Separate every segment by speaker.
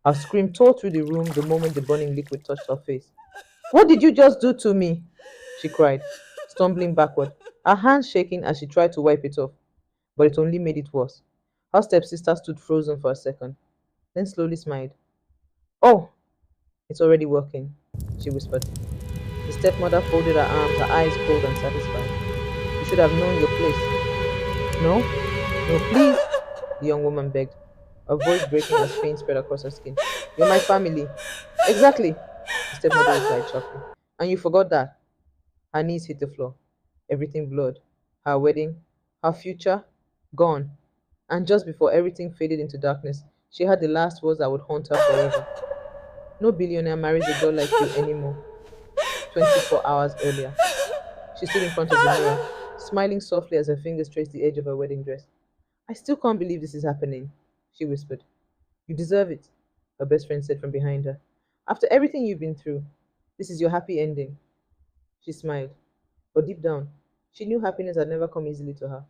Speaker 1: Her scream tore through the room the moment the burning liquid touched her face. What did you just do to me? She cried, stumbling backward, her hands shaking as she tried to wipe it off, but it only made it worse. Her stepsister stood frozen for a second, then slowly smiled. Oh, it's already working, she whispered. The stepmother folded her arms, her eyes cold and satisfied. You should have known your place. No? No, please, the young woman begged, her voice breaking as pain spread across her skin. You're my family. Exactly, the stepmother replied sharply. And you forgot that. Her knees hit the floor. Everything blurred. Her wedding, her future, gone. And just before everything faded into darkness, she had the last words that would haunt her forever. No billionaire marries a girl like you anymore. 24 hours earlier. She stood in front of the mirror, smiling softly as her fingers traced the edge of her wedding dress. I still can't believe this is happening, she whispered. You deserve it, her best friend said from behind her. After everything you've been through, this is your happy ending. She smiled, but deep down, she knew happiness had never come easily to her.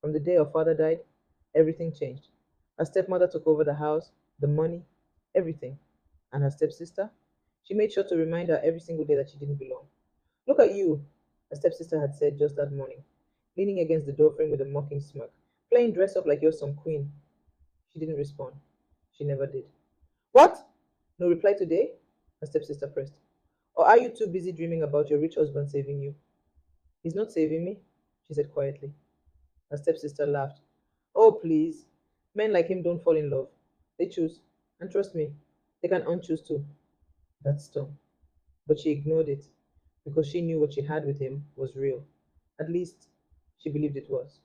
Speaker 1: From the day her father died, everything changed. Her stepmother took over the house, the money, everything. And her stepsister? She made sure to remind her every single day that she didn't belong. Look at you, her stepsister had said just that morning, leaning against the doorframe with a mocking smirk, playing dress up like you're some queen. She didn't respond. She never did. What? No reply today? Her stepsister pressed. Or are you too busy dreaming about your rich husband saving you? He's not saving me, she said quietly. Her stepsister laughed. Oh, please. Men like him don't fall in love. They choose. And trust me, they can unchoose too. That's stung. But she ignored it because she knew what she had with him was real. At least, she believed it was.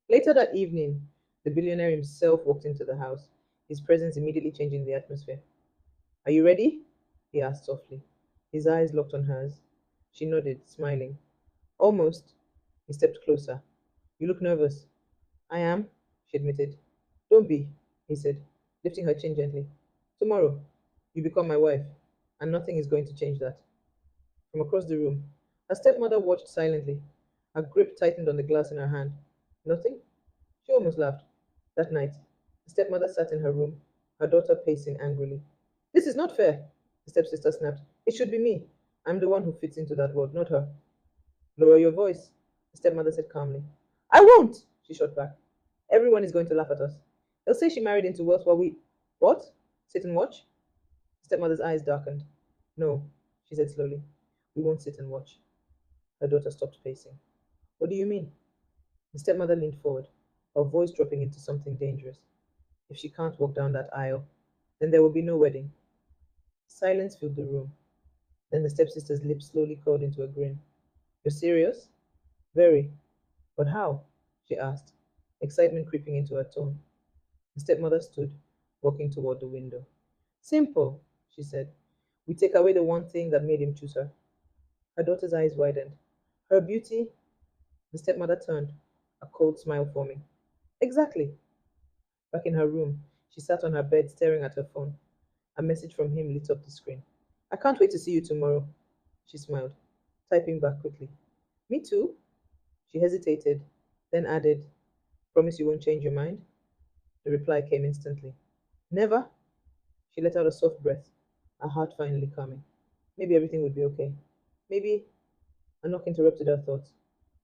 Speaker 1: Later that evening, the billionaire himself walked into the house, his presence immediately changing the atmosphere. Are you ready? He asked softly. His eyes locked on hers. She nodded, smiling. Almost. He stepped closer. You look nervous. I am, she admitted. Don't be, he said, lifting her chin gently. Tomorrow, you become my wife, and nothing is going to change that. From across the room, her stepmother watched silently. Her grip tightened on the glass in her hand. Nothing? She almost laughed. That night, the stepmother sat in her room, her daughter pacing angrily. This is not fair, the stepsister snapped. It should be me. I'm the one who fits into that world, not her. Lower your voice, the stepmother said calmly. I won't, she shot back. Everyone is going to laugh at us. They'll say she married into wealth while we. What? Sit and watch? The stepmother's eyes darkened. No, she said slowly. We won't sit and watch. Her daughter stopped pacing. What do you mean? The stepmother leaned forward, her voice dropping into something dangerous. If she can't walk down that aisle, then there will be no wedding. Silence filled the room. Then the stepsister's lips slowly curled into a grin. You're serious? Very. But how? She asked, excitement creeping into her tone. The stepmother stood, walking toward the window. Simple, she said. We take away the one thing that made him choose her. Her daughter's eyes widened. Her beauty? The stepmother turned, a cold smile forming. Exactly. Back in her room, she sat on her bed staring at her phone. A message from him lit up the screen. I can't wait to see you tomorrow, she smiled, typing back quickly. Me too? She hesitated, then added, Promise you won't change your mind? The reply came instantly. Never? She let out a soft breath, her heart finally calming. Maybe everything would be okay. Maybe a knock interrupted her thoughts.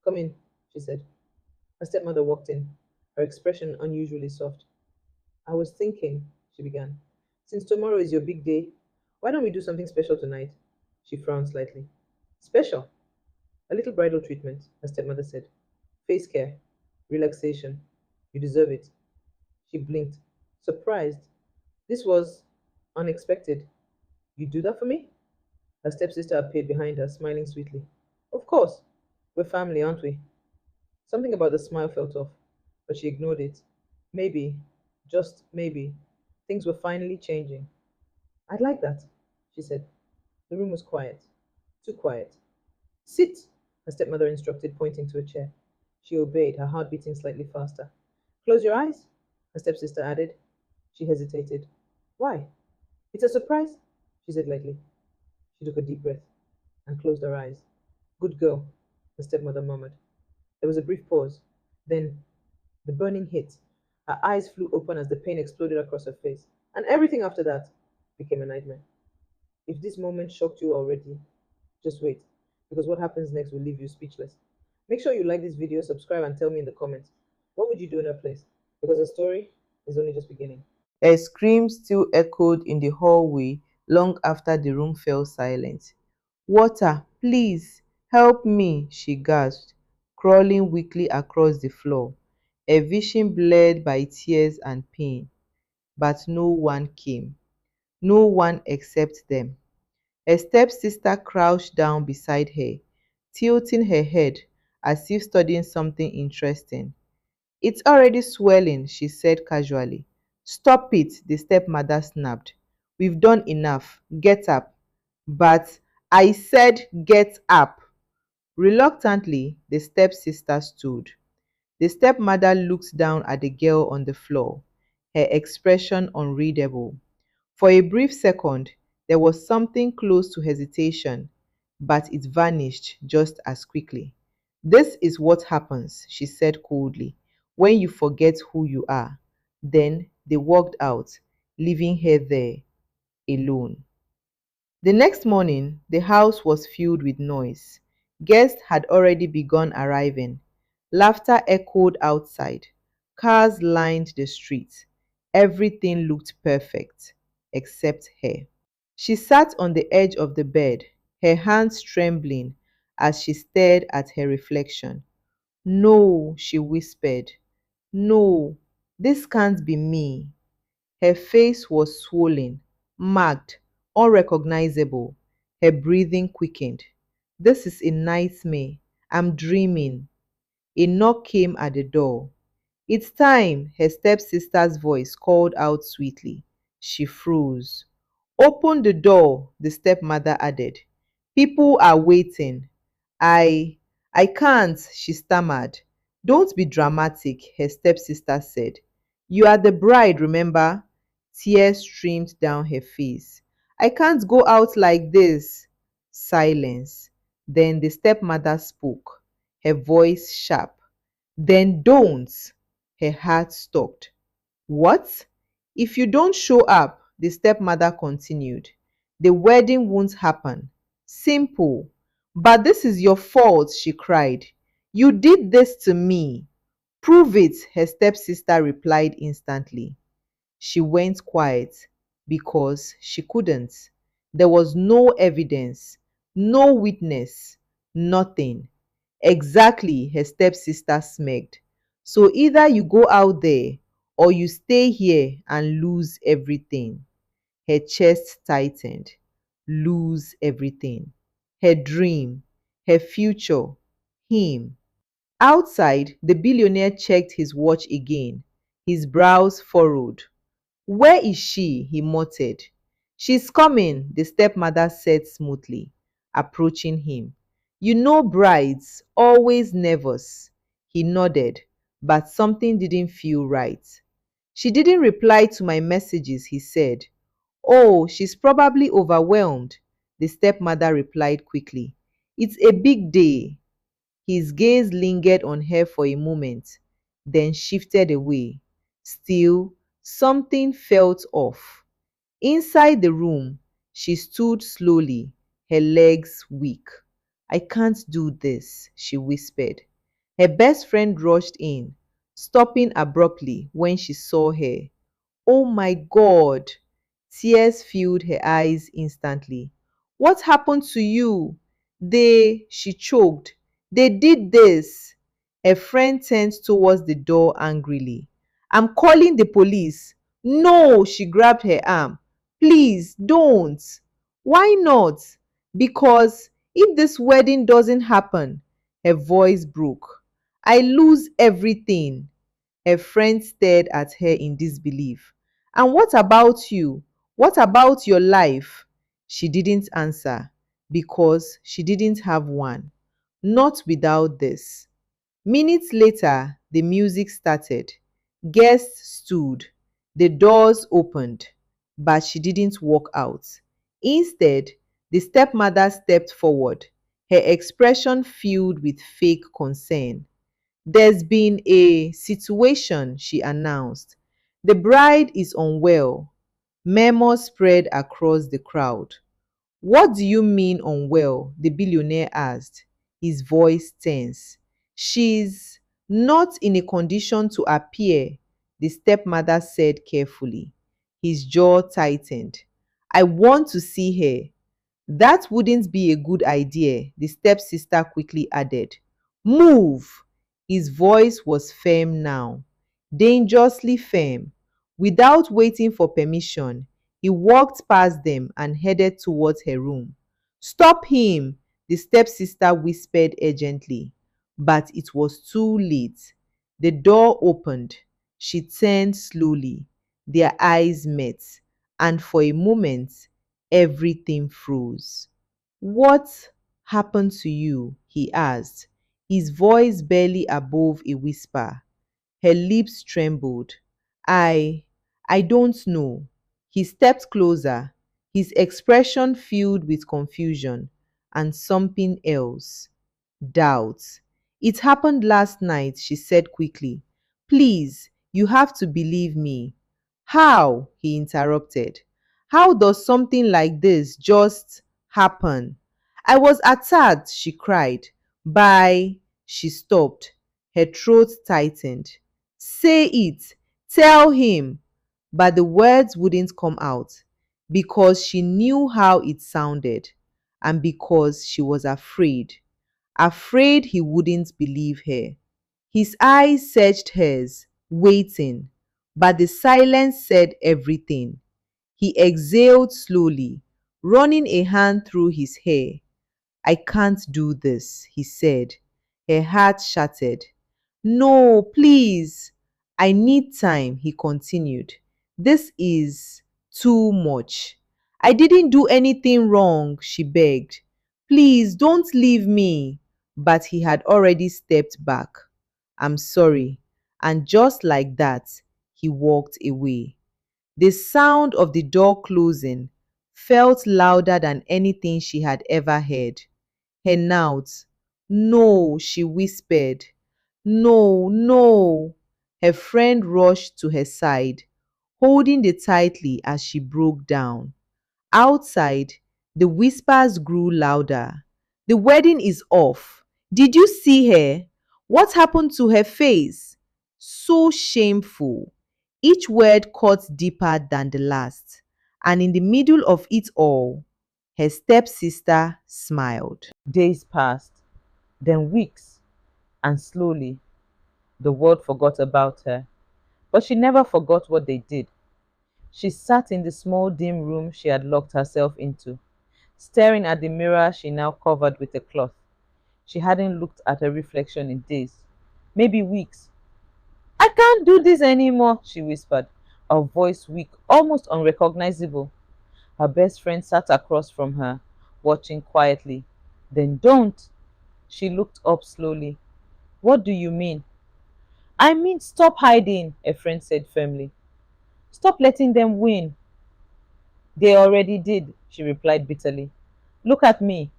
Speaker 1: Come in, she said. Her stepmother walked in, her expression unusually soft. I was thinking, she began, since tomorrow is your big day, why don't we do something special tonight? She frowned slightly. Special? A little bridal treatment, her stepmother said. Face care, relaxation. You deserve it. She blinked, surprised. This was unexpected. You do that for me? Her stepsister appeared behind her, smiling sweetly. Of course. We're family, aren't we? Something about the smile felt off, but she ignored it. Maybe, just maybe, things were finally changing. I'd like that, she said. The room was quiet, too quiet. Sit, her stepmother instructed, pointing to a chair. She obeyed, her heart beating slightly faster. Close your eyes, her stepsister added. She hesitated. Why? It's a surprise, she said lightly. She took a deep breath and closed her eyes. Good girl, the stepmother murmured. There was a brief pause. Then the burning hit. Her eyes flew open as the pain exploded across her face. And everything after that became a nightmare. If this moment shocked you already, just wait, because what happens next will leave you speechless. Make sure you like this video, subscribe, and tell me in the comments, what would you do in that place? Because the story is only just beginning. A scream still echoed in the hallway long after the room fell silent. Water, please, help me, she gasped, crawling weakly across the floor, a vision blurred by tears and pain. But no one came, no one except them. Her stepsister crouched down beside her, tilting her head as if studying something interesting. It's already swelling, she said casually. Stop it, the stepmother snapped. We've done enough. Get up. But I said get up. Reluctantly, the stepsister stood. The stepmother looked down at the girl on the floor, her expression unreadable. For a brief second, there was something close to hesitation, but it vanished just as quickly. This is what happens, she said coldly, when you forget who you are. Then they walked out, leaving her there alone. The next morning, the house was filled with noise. Guests had already begun arriving. Laughter echoed outside. Cars lined the street. Everything looked perfect, except her. She sat on the edge of the bed, her hands trembling as she stared at her reflection. No, she whispered. No, this can't be me. Her face was swollen, marked, unrecognizable. Her breathing quickened. This is a nightmare. I'm dreaming. A knock came at the door. It's time, her stepsister's voice called out sweetly. She froze. Open the door, the stepmother added. People are waiting. I I can't, she stammered. Don't be dramatic, her stepsister said. You are the bride, remember? Tears streamed down her face. I can't go out like this. Silence. Then the stepmother spoke, her voice sharp. Then don't. Her heart stopped. What? If you don't show up, the stepmother continued, the wedding won't happen. Simple. But this is your fault, she cried. You did this to me. Prove it, her stepsister replied instantly. She went quiet because she couldn't. There was no evidence, no witness, nothing. Exactly, her stepsister smirked. So either you go out there or you stay here and lose everything. Her chest tightened. Lose everything. Her dream, her future, him. Outside, the billionaire checked his watch again, his brows furrowed. Where is she? He muttered. She's coming, the stepmother said smoothly, approaching him. You know brides, always nervous. He nodded, but something didn't feel right. She didn't reply to my messages, he said. Oh, she's probably overwhelmed, the stepmother replied quickly. It's a big day. His gaze lingered on her for a moment, then shifted away. Still, something felt off. Inside the room, she stood slowly, her legs weak. I can't do this, she whispered. Her best friend rushed in, stopping abruptly when she saw her. Oh my God! Tears filled her eyes instantly. What happened to you? She choked. They did this. Her friend turned towards the door angrily. I'm calling the police. No, she grabbed her arm. Please don't. Why not? Because if this wedding doesn't happen, her voice broke. I lose everything. Her friend stared at her in disbelief. And what about you? What about your life? She didn't answer because she didn't have one. Not without this. Minutes later, the music started. Guests stood. The doors opened, but she didn't walk out. Instead, the stepmother stepped forward, her expression filled with fake concern. There's been a situation, she announced. The bride is unwell. Murmurs spread across the crowd. What do you mean unwell? The billionaire asked, his voice tense. She's not in a condition to appear, the stepmother said carefully. His jaw tightened. I want to see her. That wouldn't be a good idea, the stepsister quickly added. Move! His voice was firm now, dangerously firm. Without waiting for permission, he walked past them and headed towards her room. Stop him, the stepsister whispered urgently. But it was too late. The door opened. She turned slowly. Their eyes met, and for a moment, everything froze. What happened to you? He asked, his voice barely above a whisper. Her lips trembled. I I don't know. He stepped closer, his expression filled with confusion and something else. Doubt. It happened last night, she said quickly. Please, you have to believe me. How? He interrupted. How does something like this just happen? I was attacked, she cried. By. She stopped. Her throat tightened. Say it. Tell him. But the words wouldn't come out because she knew how it sounded and because she was afraid. Afraid he wouldn't believe her. His eyes searched hers, waiting, but the silence said everything. He exhaled slowly, running a hand through his hair. I can't do this, he said. Her heart shattered. No, please. I need time, he continued. This is too much. I didn't do anything wrong, she begged. Please don't leave me. But he had already stepped back. I'm sorry. And just like that, he walked away. The sound of the door closing felt louder than anything she had ever heard. Her knelt. No, she whispered. No, no. Her friend rushed to her side, holding it tightly as she broke down. Outside, the whispers grew louder. The wedding is off. Did you see her? What happened to her face? So shameful. Each word cut deeper than the last. And in the middle of it all, her stepsister smiled. Days passed, then weeks, and slowly the world forgot about her. But she never forgot what they did. She sat in the small dim room she had locked herself into, staring at the mirror she now covered with a cloth. She hadn't looked at her reflection in days, maybe weeks. I can't do this anymore, she whispered, her voice weak, almost unrecognizable. Her best friend sat across from her, watching quietly. Then don't. She looked up slowly. What do you mean? I mean, stop hiding, a friend said firmly. Stop letting them win. They already did, she replied bitterly. Look at me.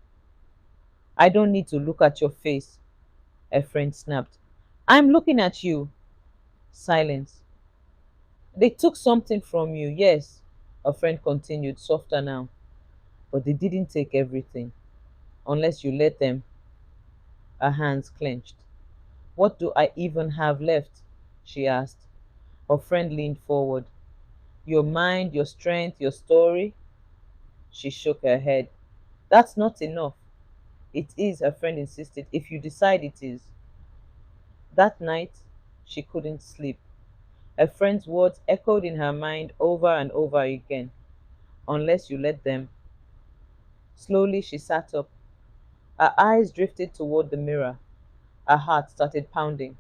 Speaker 1: I don't need to look at your face, a friend snapped. I'm looking at you. Silence. They took something from you, yes, a friend continued, softer now. But they didn't take everything, unless you let them. Her hands clenched. What do I even have left? She asked. Her friend leaned forward. Your mind, your strength, your story? She shook her head. That's not enough. It is, her friend insisted, if you decide it is. That night, she couldn't sleep. Her friend's words echoed in her mind over and over again. Unless you let them. Slowly, she sat up. Her eyes drifted toward the mirror. Her heart started pounding.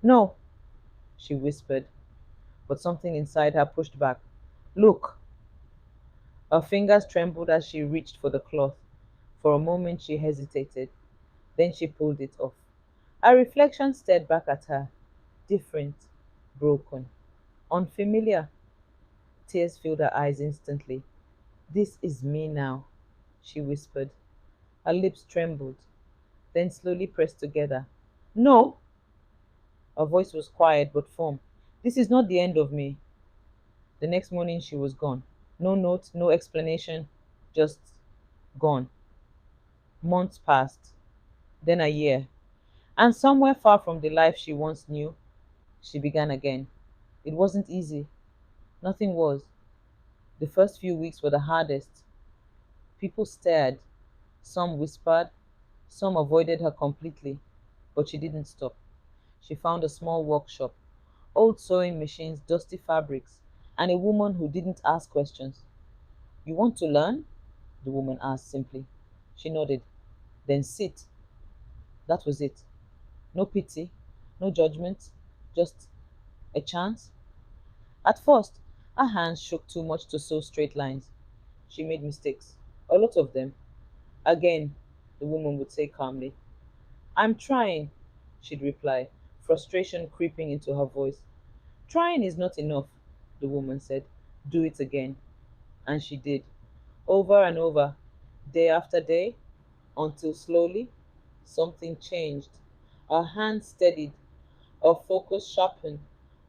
Speaker 1: No, she whispered, but something inside her pushed back. Look. Her fingers trembled as she reached for the cloth. For a moment, she hesitated. Then she pulled it off. Her reflection stared back at her. Different, broken, unfamiliar. Tears filled her eyes instantly. This is me now, she whispered. Her lips trembled, then slowly pressed together. No! Her voice was quiet but firm. This is not the end of me. The next morning, she was gone. No note, no explanation, just gone. Months passed, then a year, and somewhere far from the life she once knew, she began again. It wasn't easy. Nothing was. The first few weeks were the hardest. People stared, some whispered, some avoided her completely, but she didn't stop. She found a small workshop, old sewing machines, dusty fabrics, and a woman who didn't ask questions. You want to learn? The woman asked simply. She nodded. Then sit. That was it. No pity, no judgment, just a chance. At first, her hands shook too much to sew straight lines. She made mistakes, a lot of them. Again, the woman would say calmly, I'm trying, she'd reply, frustration creeping into her voice. Trying is not enough, the woman said. Do it again. And she did, over and over, day after day, until slowly something changed. Her hands steadied, her focus sharpened,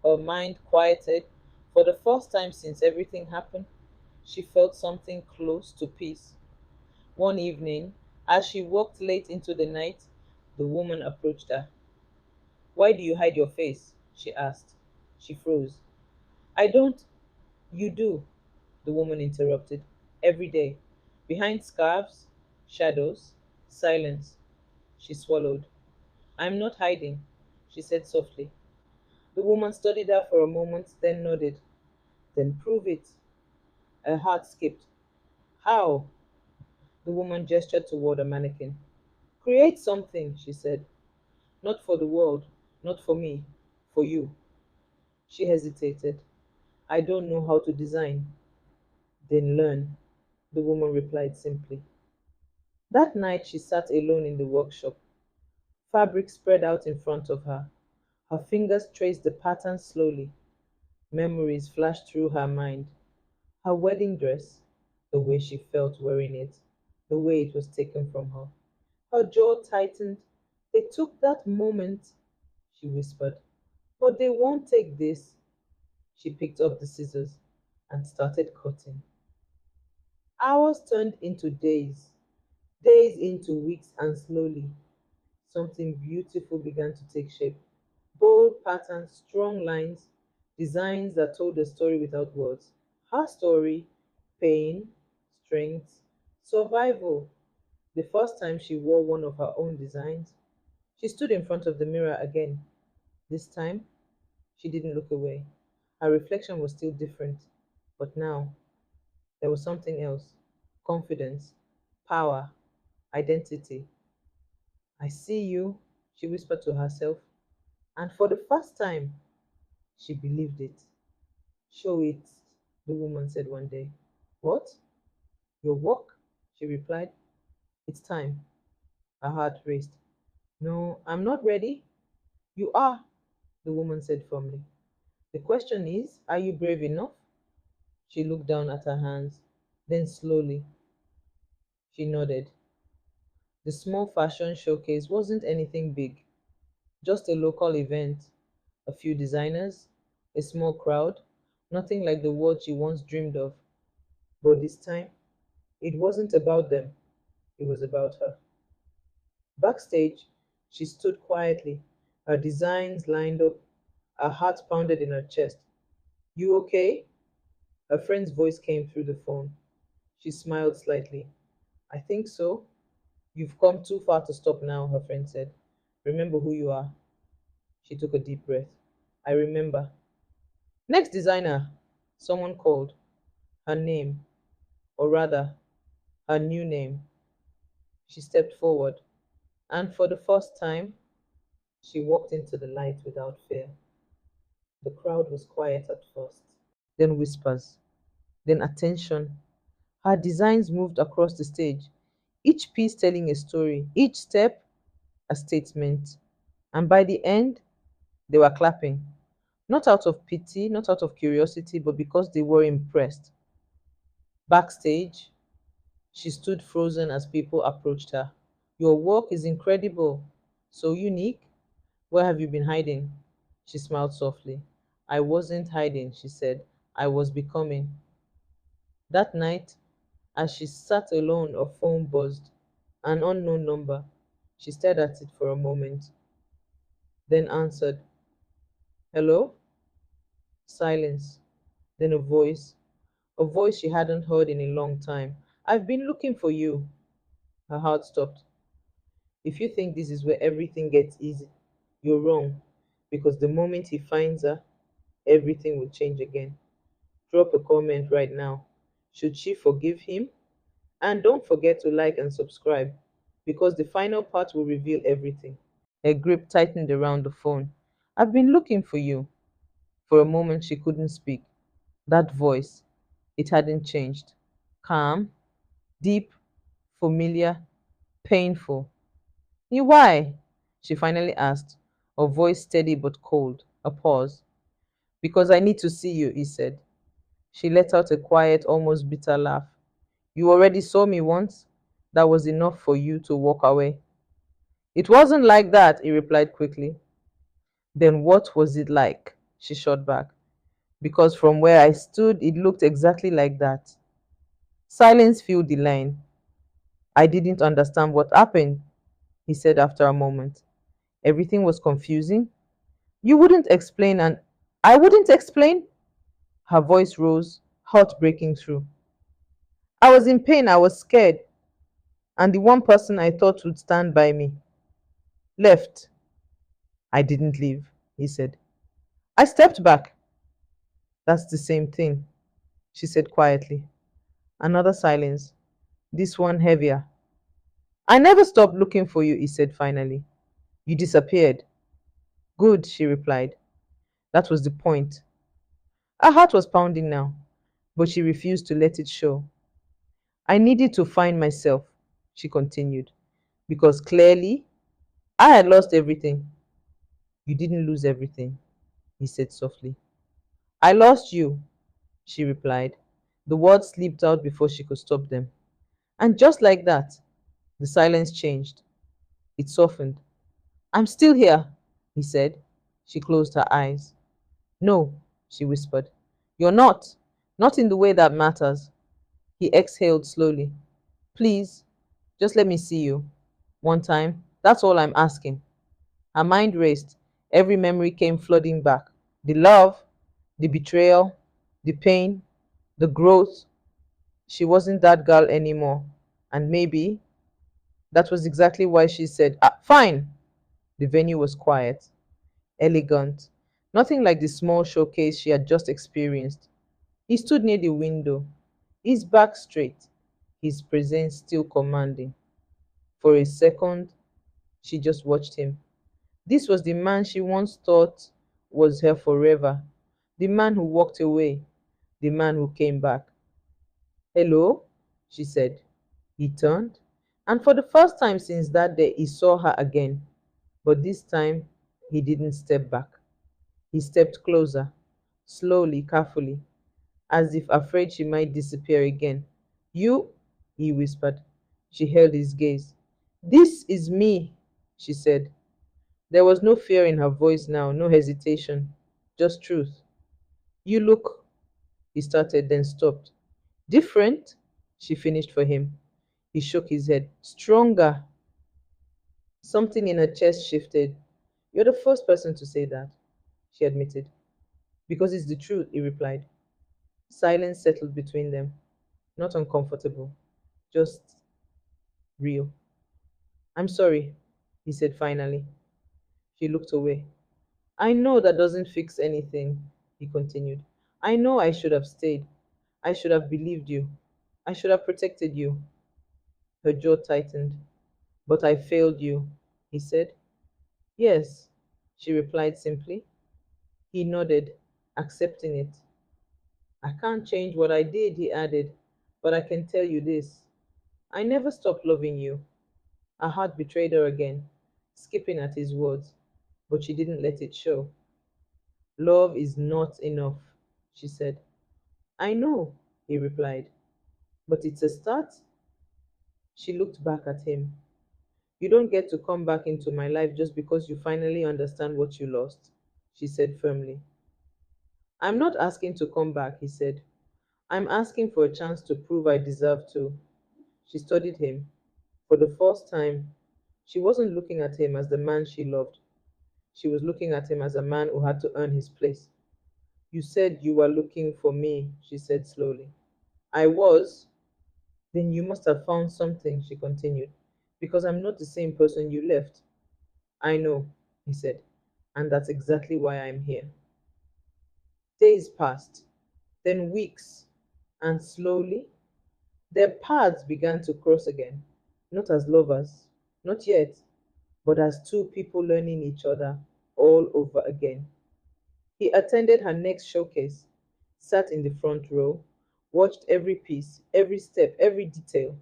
Speaker 1: her mind quieted. For the first time since everything happened, she felt something close to peace. One evening, as she walked late into the night, the woman approached her. Why do you hide your face? She asked. She froze. I don't. You do, the woman interrupted. Every day. Behind scarves, shadows, silence. She swallowed. I'm not hiding, she said softly. The woman studied her for a moment, then nodded. Then prove it. Her heart skipped. How? The woman gestured toward a mannequin. Create something, she said. Not for the world, not for me, for you. She hesitated. I don't know how to design. Then learn, the woman replied simply. That night she sat alone in the workshop, fabric spread out in front of her. Her fingers traced the pattern slowly. Memories flashed through her mind. Her wedding dress, the way she felt wearing it, the way it was taken from her. Her jaw tightened. They took that moment, she whispered. But they won't take this. She picked up the scissors and started cutting. Hours turned into days, days into weeks, and slowly something beautiful began to take shape. Bold patterns, strong lines, designs that told a story without words. Her story, pain, strength, survival. The first time she wore one of her own designs, she stood in front of the mirror again. This time, she didn't look away. Her reflection was still different, but now there was something else: confidence, power, identity. I see you, she whispered to herself, and for the first time, she believed it. Show it, the woman said one day. What? Your work? She replied. It's time. Her heart raced. No, I'm not ready. You are, the woman said firmly. The question is, are you brave enough? She looked down at her hands. Then slowly, she nodded. The small fashion showcase wasn't anything big, just a local event, a few designers, a small crowd, nothing like the world she once dreamed of. But this time, it wasn't about them, it was about her. Backstage, she stood quietly, her designs lined up, her heart pounded in her chest. You okay? Her friend's voice came through the phone. She smiled slightly. I think so. You've come too far to stop now, her friend said. Remember who you are. She took a deep breath. I remember. Next designer, someone called. Her name, or rather, her new name. She stepped forward, and for the first time, she walked into the light without fear. The crowd was quiet at first, then whispers, then attention. Her designs moved across the stage, each piece telling a story, each step a statement. And by the end, they were clapping, not out of pity, not out of curiosity, but because they were impressed. Backstage, she stood frozen as people approached her. Your work is incredible, so unique. Where have you been hiding? She smiled softly. I wasn't hiding, she said. I was becoming. That night, as she sat alone, her phone buzzed. An unknown number. She stared at it for a moment, then answered, "Hello?" Silence. Then a voice she hadn't heard in a long time. "I've been looking for you." Her heart stopped. If you think this is where everything gets easy, you're wrong. Because the moment he finds her, everything will change again. Drop a comment right now. Should she forgive him? And don't forget to like and subscribe, because the final part will reveal everything. Her grip tightened around the phone. "I've been looking for you." For a moment, she couldn't speak. That voice, it hadn't changed. Calm, deep, familiar, painful. "You why?" she finally asked, her voice steady but cold. A pause. "Because I need to see you," he said. She let out a quiet, almost bitter laugh. "You already saw me once. That was enough for you to walk away." "It wasn't like that," he replied quickly. "Then what was it like?" she shot back. "Because from where I stood, it looked exactly like that." Silence filled the line. "I didn't understand what happened," he said after a moment. "Everything was confusing. You wouldn't explain, and I wouldn't explain." Her voice rose, heart breaking through. "I was in pain, I was scared, and the one person I thought would stand by me left." "I didn't leave," he said. "I stepped back." "That's the same thing," she said quietly. Another silence, this one heavier. "I never stopped looking for you," he said finally. "You disappeared." "Good," she replied. That was the point. Her heart was pounding now, but she refused to let it show. "I needed to find myself," she continued, "because clearly I had lost everything." "You didn't lose everything," he said softly. "I lost you," she replied. The words slipped out before she could stop them. And just like that, the silence changed. It softened. "I'm still here," he said. She closed her eyes. "No," she whispered. "You're not. Not in the way that matters." He exhaled slowly. "Please, just let me see you. One time. That's all I'm asking." Her mind raced. Every memory came flooding back. The love, the betrayal, the pain, the growth. She wasn't that girl anymore. And maybe that was exactly why she said, "Fine." The venue was quiet, elegant, nothing like the small showcase she had just experienced. He stood near the window, his back straight, his presence still commanding. For a second, she just watched him. This was the man she once thought was her forever, the man who walked away, the man who came back. "Hello," she said. He turned, and for the first time since that day, he saw her again. But this time, he didn't step back. He stepped closer, slowly, carefully, as if afraid she might disappear again. "You," he whispered. She held his gaze. "This is me," she said. There was no fear in her voice now, no hesitation, just truth. "You look," he started, then stopped. "Different," she finished for him. He shook his head. "Stronger." Something in her chest shifted. "You're the first person to say that," she admitted. "Because it's the truth," he replied. Silence settled between them. Not uncomfortable, just real. "I'm sorry," he said finally. She looked away. "I know that doesn't fix anything," he continued. "I know I should have stayed. I should have believed you. I should have protected you." Her jaw tightened. "But I failed you," he said. "Yes," she replied simply. He nodded, accepting it. "I can't change what I did," he added, "but I can tell you this. I never stopped loving you." Her heart betrayed her again, skipping at his words, but she didn't let it show. "Love is not enough," she said. "I know," he replied, "but it's a start." She looked back at him. "You don't get to come back into my life just because you finally understand what you lost," she said firmly. I'm not asking to come back, he said. I'm asking for a chance to prove I deserve to. She studied him. For the first time, she wasn't looking at him as the man she loved. She was looking at him as a man who had to earn his place. You said you were looking for me, she said slowly. I was. Then you must have found something, she continued, because I'm not the same person you left. I know, he said, and that's exactly why I'm here. Days passed, then weeks, and slowly their paths began to cross again, not as lovers, not yet, but as two people learning each other all over again. He attended her next showcase, sat in the front row, watched every piece, every step, every detail,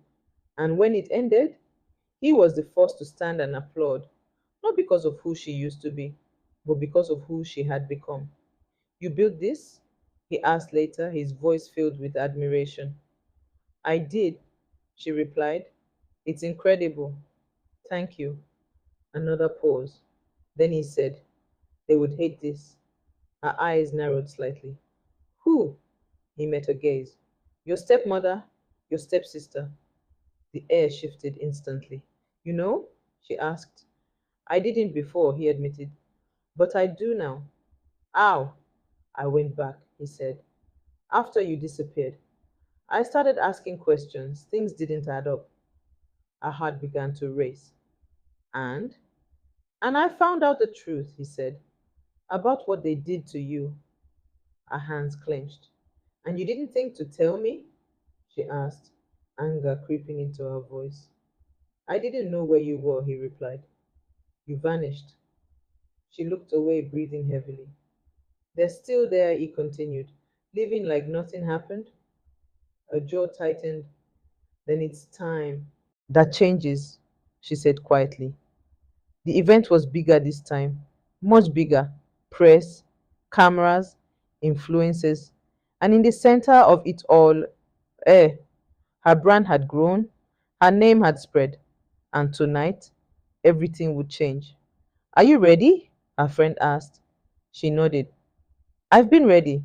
Speaker 1: and when it ended, he was the first to stand and applaud, not because of who she used to be, but because of who she had become. You built this? He asked later, his voice filled with admiration. I did, she replied. It's incredible. Thank you. Another pause. Then he said, they would hate this. Her eyes narrowed slightly. Who? He met her gaze. Your stepmother, your stepsister. The air shifted instantly. You know? She asked. I didn't before, he admitted. But I do now. Ow! I went back, he said. After you disappeared, I started asking questions. Things didn't add up. Her heart began to race. And? And I found out the truth, he said, about what they did to you. Her hands clenched. And you didn't think to tell me? She asked, anger creeping into her voice. I didn't know where you were, he replied. You vanished. She looked away, breathing heavily. They're still there, he continued, living like nothing happened. Her jaw tightened. Then it's time. That changes, she said quietly. The event was bigger this time, much bigger. Press, cameras, influences, and in the center of it all, eh, her brand had grown, her name had spread, and tonight, everything would change. Are you ready? Her friend asked. She nodded. I've been ready.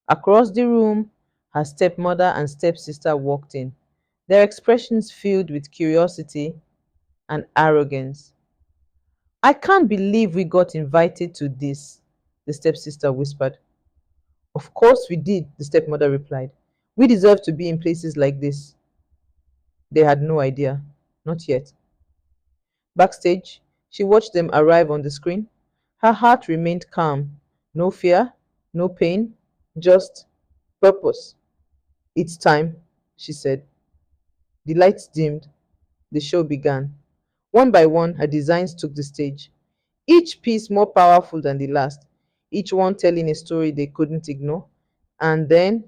Speaker 1: Across the room, her stepmother and stepsister walked in, their expressions filled with curiosity and arrogance. I can't believe we got invited to this, the stepsister whispered. Of course we did, the stepmother replied. We deserve to be in places like this. They had no idea. Not yet. Backstage, she watched them arrive on the screen. Her heart remained calm. No fear, no pain, just purpose. It's time, she said. The lights dimmed. The show began. One by one, her designs took the stage, each piece more powerful than the last, each one telling a story they couldn't ignore. And then,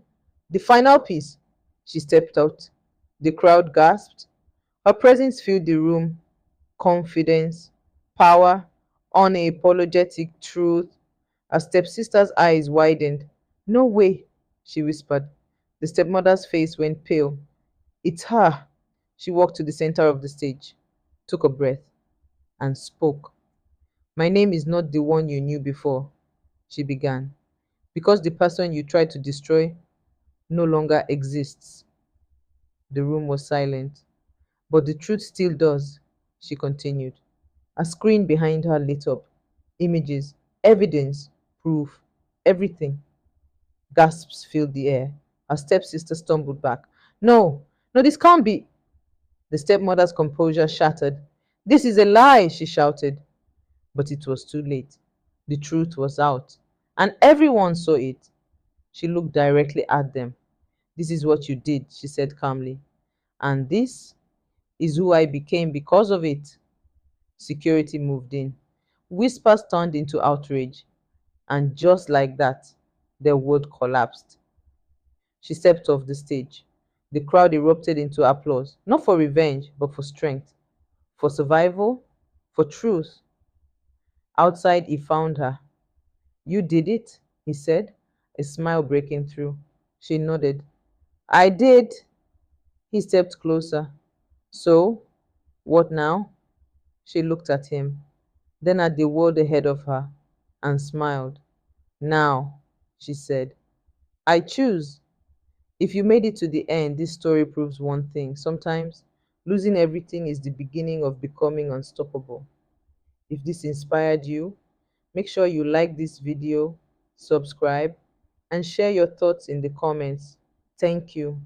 Speaker 1: the final piece, she stepped out. The crowd gasped. Her presence filled the room, confidence, power, unapologetic truth. Her stepsister's eyes widened. No way, she whispered. The stepmother's face went pale. It's her. She walked to the center of the stage, took a breath, and spoke. My name is not the one you knew before, she began, because the person you tried to destroy no longer exists. The room was silent. But the truth still does, she continued. A screen behind her lit up. Images, evidence, proof, everything. Gasps filled the air. Her stepsister stumbled back. No, no, this can't be. The stepmother's composure shattered. This is a lie, she shouted. But it was too late. The truth was out, and everyone saw it. She looked directly at them. This is what you did, she said calmly. And this is who I became because of it. Security moved in. Whispers turned into outrage. And just like that, the world collapsed. She stepped off the stage. The crowd erupted into applause, not for revenge, but for strength, for survival, for truth. Outside, he found her. You did it, he said, a smile breaking through. She nodded. I did. He stepped closer. So, what now? She looked at him, then at the world ahead of her, and smiled. Now, she said, I choose. If you made it to the end, this story proves one thing. Sometimes losing everything is the beginning of becoming unstoppable. If this inspired you, make sure you like this video, subscribe, and share your thoughts in the comments. Thank you.